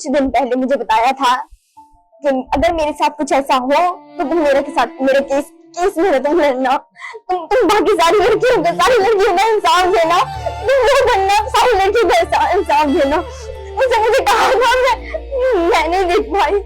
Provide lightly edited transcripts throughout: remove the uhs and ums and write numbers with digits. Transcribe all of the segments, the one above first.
कुछ दिन पहले मुझे बताया था कि अगर मेरे साथ कुछ ऐसा हो तो तुम मेरे के साथ मेरे केस में तुम लड़ना, तुम बाकी सारी लड़कियों को का इंसाफ देना, तुम वो बनना, सारी लड़कियों का इंसाफ देना। उसे मुझे कहा था, मैं नहीं देख पाई।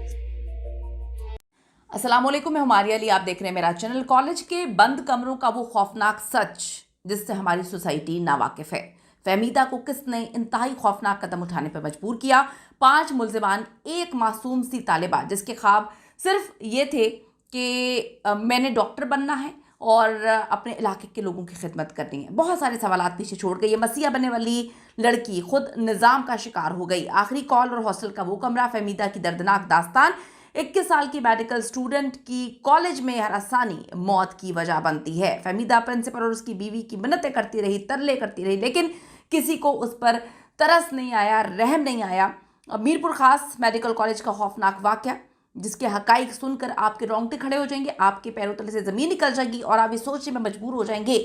अस्सलामुअलैकुम, मैं हमारी अली, आप देख रहे हैं मेरा चैनल। कॉलेज के बंद कमरों का वो खौफनाक सच जिससे हमारी सोसाइटी नावाकिफ है। फहमीदा को किसने इंतहाई खौफनाक कदम उठाने पर मजबूर किया? 5 मुल्जिमान, एक मासूम सी तालिबा जिसके ख्वाब सिर्फ ये थे कि मैंने डॉक्टर बनना है और अपने इलाके के लोगों की खिदमत करनी है। बहुत सारे सवालात पीछे छोड़ गई। ये मसीहा बनने वाली लड़की खुद निज़ाम का शिकार हो गई। आखिरी कॉल और हॉस्टल का वो कमरा, फहमीदा की दर्दनाक दास्तान। 21 साल की मेडिकल स्टूडेंट की कॉलेज में हरासानी मौत की वजह बनती है। फहमीदा प्रिंसिपल और उसकी बीवी की मिन्नतें करती रही, तरले करती रही, लेकिन किसी को उस पर तरस नहीं आया, रहम नहीं आया। मीरपुर खास मेडिकल कॉलेज का खौफनाक वाक़या जिसके हकाइक सुनकर आपके रोंगटे खड़े हो जाएंगे, आपके पैरों तले से ज़मीन निकल जाएगी और आप ये सोचने में मजबूर हो जाएंगे,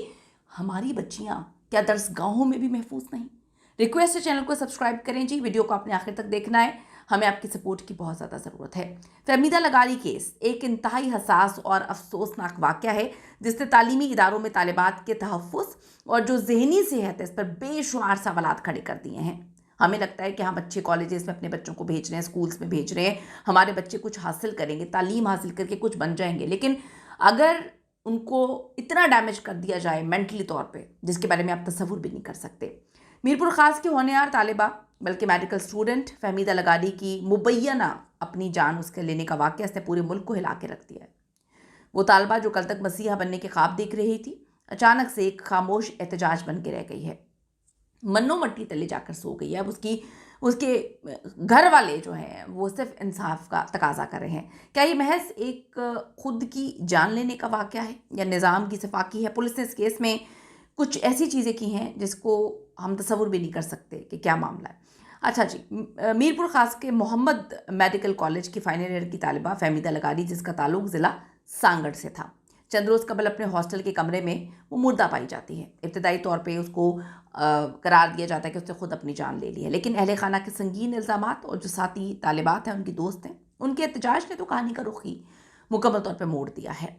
हमारी बच्चियाँ क्या दर्सगाहों में भी महफूज नहीं? रिक्वेस्ट है चैनल को सब्सक्राइब करें जी, वीडियो को आपने आखिर तक देखना है, हमें आपकी सपोर्ट की बहुत ज़्यादा ज़रूरत है। फहमीदा लगारी केस एक इंतहाई हसास और अफसोसनाक वाक़या है जिसने तालीमी इदारों में तालिबात के तहफ़्फ़ुज़ और जो ज़हनी सेहत है इस पर बेशुमार सवालात खड़े कर दिए हैं। हमें लगता है कि हम अच्छे कॉलेजेस में अपने बच्चों को भेज रहे हैं, स्कूल्स में भेज रहे हैं, हमारे बच्चे कुछ हासिल करेंगे, तालीम हासिल करके कुछ बन जाएंगे, लेकिन अगर उनको इतना डैमेज कर दिया जाए मेंटली तौर पे जिसके बारे में आप तसव्वुर भी नहीं कर सकते। मीरपुर खास की होनहार तालिबा बल्कि मेडिकल स्टूडेंट फहमीदा लगारी की मुबैना अपनी जान उसके लेने का वाक़या इसने पूरे मुल्क को हिला के रख दिया है। वो तालिबा जो कल तक मसीहा बनने के ख्वाब देख रही थी, अचानक से एक खामोश एहतजाज बन के रह गई है, मन्नो मट्टी तले जाकर सो गई है। अब उसके घर वाले जो हैं वो सिर्फ इंसाफ का तकाजा कर रहे हैं। क्या ये महज एक खुद की जान लेने का वाक़या है या निज़ाम की सफाकी है? पुलिस ने इस केस में कुछ ऐसी चीज़ें की हैं जिसको हम तसव्वुर भी नहीं कर सकते कि क्या मामला है। अच्छा जी, मीरपुर खास के मोहम्मद मेडिकल कॉलेज की फाइनल ईयर की तालिबा फहमीदा लगारी जिसका ताल्लुक ज़िला सांगड़ से था, चंद रोज़ कबल अपने हॉस्टल के कमरे में वो मुर्दा पाई जाती है। इब्तदाई तौर पे उसको करार दिया जाता है कि उसने खुद अपनी जान ले ली है, लेकिन अहले खाना के संगीन इल्ज़ामात और जो साथी तालिबात हैं, उनकी दोस्त हैं, उनके एहतजाज ने तो कहानी का रुख ही मुकम्मल तौर पर मोड़ दिया है।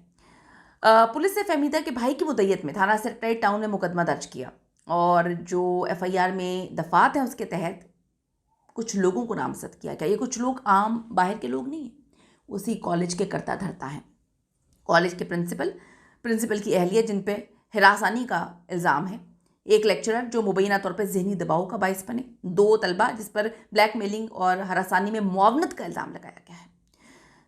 पुलिस ने फहमीदा के भाई की मुद्दत में थाना सेक्रेटरी टाउन में मुकदमा दर्ज किया और जो FIR में दफात है उसके तहत कुछ लोगों को नामजद किया गया। ये कुछ लोग आम बाहर के लोग नहीं हैं, उसी कॉलेज के करता धरता हैं। कॉलेज के प्रिंसिपल की अहलियत जिन पे हिरासानी का इल्ज़ाम है, एक लेक्चरर जो मुबैना तौर पर ज़हनी दबाव का बाइस बने, 2 तलबा जिस पर ब्लैकमेलिंग और हरासानी में मुआवनत का इल्ज़ाम लगाया गया है।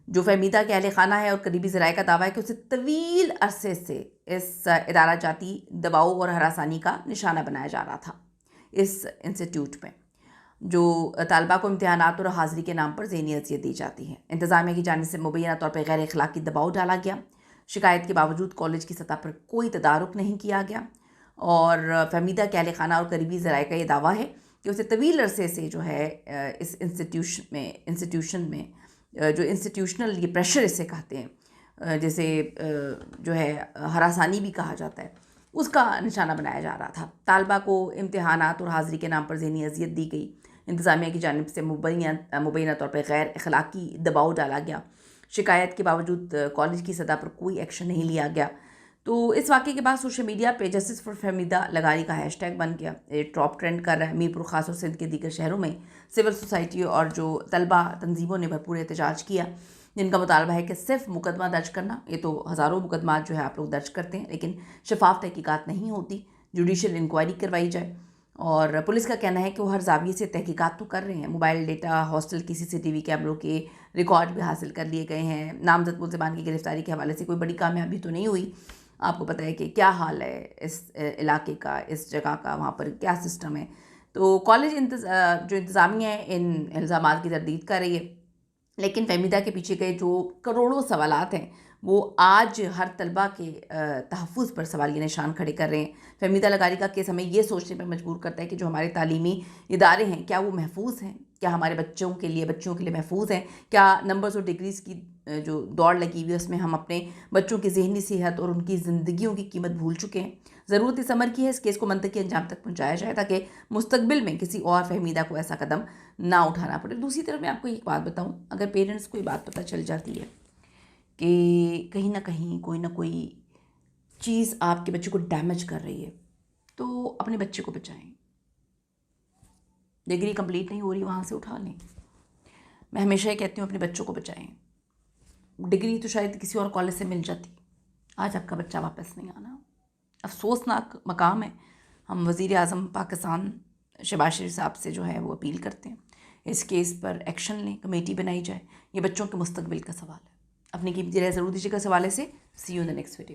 जो फहमीदा के अहले खाना है और करीबी ज़राए का दावा है कि उसे तवील अरसे से इस इदारा जाती दबाव और हरासानी का निशाना बनाया जा रहा था। इस इंस्टीट्यूट में जो तालबा को इम्तिहानात और हाज़िरी के नाम पर ज़हनी अज़ियत दी जाती है, इंतज़ामिया की जानिब से मुबैना तौर पर गैर अखलाकी दबाव डाला गया। शिकायत के बावजूद कॉलेज की सतह पर कोई तदारुक नहीं किया गया और फहमीदा के अहले खाना और करीबी ज़राए का ये दावा है कि उसे तवील अरसे से जो है इस इंस्टीट्यूशन में जो इंस्टीट्यूशनल ये प्रेशर इसे कहते हैं, जैसे जो है हरासानी भी कहा जाता है, उसका निशाना बनाया जा रहा था। तालबा को इम्तिहानात और हाज़िरी के नाम पर ज़हनी अज़ियत दी गई। इंतज़ामिया की जानिब से मुबैना तौर पर गैर अखलाकी दबाव डाला गया। शिकायत के बावजूद कॉलेज की सतह पर कोई एक्शन नहीं लिया गया। तो इस वाक़े के बाद सोशल मीडिया पे जस्टिस फॉर फहमीदा लगारी का हैशटैग बन गया, ये टॉप ट्रेंड कर रहा है। मीरपुर खास और सिंध के दीगर शहरों में सिविल सोसाइटी और जो तलबा तंजीमों ने भरपूर एहतजाज किया, जिनका मुतालबा है कि सिर्फ मुकदमा दर्ज करना, ये तो हज़ारों मुकदमा जो है आप लोग दर्ज करते हैं लेकिन शफाफ तहकीकात नहीं होती, जुडिशल इंक्वायरी करवाई जाए। और पुलिस का कहना है कि वो हर जाविये से तहकीकात तो कर रहे हैं, मोबाइल डेटा, हॉस्टल की CCTV कैमरों के रिकॉर्ड भी हासिल कर लिए गए हैं। नामजद मुल्ज़िमान की गिरफ्तारी के हवाले से कोई बड़ी कामयाबी तो नहीं हुई। आपको पता है कि क्या हाल है इस इलाके का, इस जगह का, वहाँ पर क्या सिस्टम है। तो कॉलेज जो इंतज़ामिया है इन इल्ज़ामात की तरदीद कर रही है, लेकिन फहमीदा के पीछे गए जो करोड़ों सवालात हैं वो आज हर तलबा के तहफ़्फ़ुज़ पर सवालिया निशान खड़े कर रहे हैं। फहमीदा लगारी का केस हमें ये सोचने पर मजबूर करता है कि जो हमारे तालीमी इदारे हैं क्या वो महफूज हैं, क्या हमारे बच्चों के लिए महफूज हैं? क्या नंबर्स और डिग्रीज़ की जो दौड़ लगी हुई है उसमें हम अपने बच्चों की ज़हनी सेहत और उनकी ज़िंदगियों की कीमत भूल चुके हैं? ज़रूरत इस अमर की है इस केस को मंतकी अंजाम तक पहुँचाया जाए ताकि मुस्तकबिल में किसी और फहमीदा को ऐसा कदम ना उठाना पड़े। दूसरी तरफ मैं आपको एक बात बताऊँ, अगर पेरेंट्स को ये बात पता चल जाती है कि कहीं ना कहीं कोई ना कोई चीज़ आपके बच्चे को डैमेज कर रही है, तो अपने बच्चे को बचाएं। डिग्री कंप्लीट नहीं हो रही, वहाँ से उठा लें। मैं हमेशा ये कहती हूँ अपने बच्चों को बचाएं। डिग्री तो शायद किसी और कॉलेज से मिल जाती, आज आपका बच्चा वापस नहीं आना। अफसोसनाक मकाम है। हम वज़ीर आज़म पाकिस्तान शहबाज शरीफ साहब से जो है वो अपील करते हैं, इस केस पर एक्शन लें, कमेटी बनाई जाए। ये बच्चों के मुस्तकबिल का सवाल है। अपनी कीमती राय ज़रूर दीजिएगा इस हवाले से। See you in the next video.